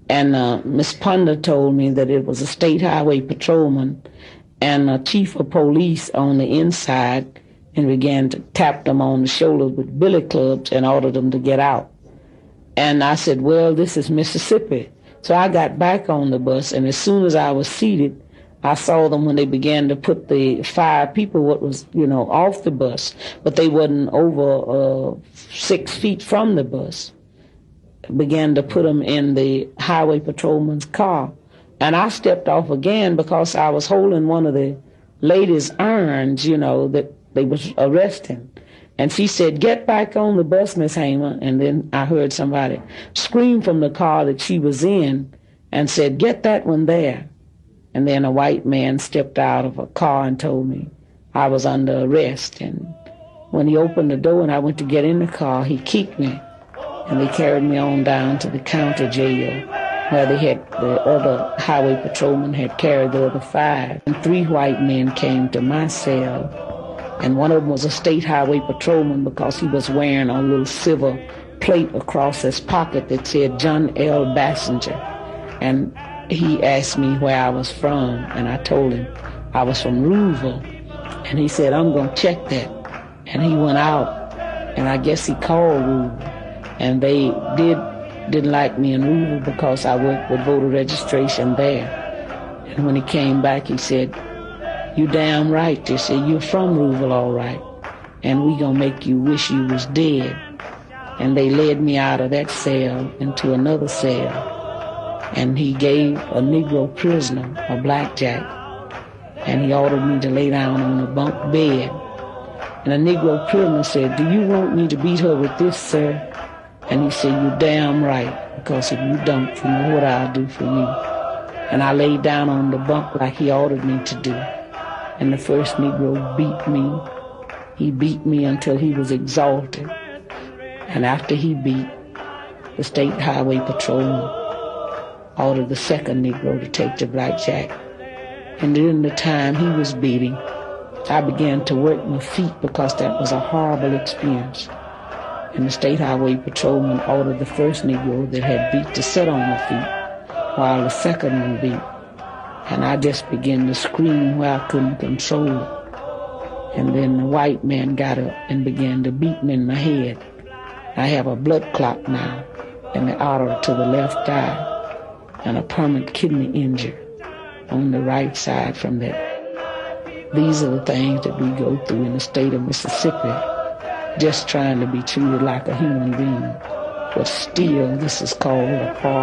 And Miss Ponder told me that it was a state highway patrolman and a chief of police on the inside, and began to tap them on the shoulders with billy clubs and order them to get out. And I said, well, this is Mississippi. So I got back on the bus, and as soon as I was seated, I saw them when they began to put the 5 people, what was, off the bus, but they wasn't over 6 feet from the bus. Began to put them in the highway patrolman's car. And I stepped off again because I was holding one of the ladies' irons, that they was arresting. And she said, get back on the bus, Miss Hamer. And then I heard somebody scream from the car that she was in and said, get that one there. And then a white man stepped out of a car and told me I was under arrest. And when he opened the door and I went to get in the car, he kicked me. And they carried me on down to the county jail, where the other highway patrolman had carried the other 5. And 3 white men came to my cell. And one of them was a state highway patrolman because he was wearing a little silver plate across his pocket that said John L. Bassinger. And he asked me where I was from, and I told him I was from Louisville. And he said, I'm going to check that. And he went out, and I guess he called Louisville. And they didn't like me in Louisville because I worked with voter registration there. And when he came back, he said, you damn right. They said, you're from Louisville, all right. And we gonna make you wish you was dead. And they led me out of that cell into another cell. And he gave a Negro prisoner a blackjack. And he ordered me to lay down on a bunk bed. And the Negro prisoner said, do you want me to beat her with this, sir? And he said, you're damn right, because if you don't, you know what I'll do for you. And I laid down on the bunk like he ordered me to do. And the first Negro beat me. He beat me until he was exhausted. And after he beat, the state highway patrolman ordered the second Negro to take the blackjack. And during the time he was beating, I began to work my feet because that was a horrible experience. And the state highway patrolman ordered the first Negro that had beat to sit on my feet while the second one beat. And I just began to scream where I couldn't control it. And then the white man got up and began to beat me in my head. I have a blood clot now in the artery to the left eye and a permanent kidney injury on the right side from that. These are the things that we go through in the state of Mississippi, just trying to be treated like a human being. But still, this is called a part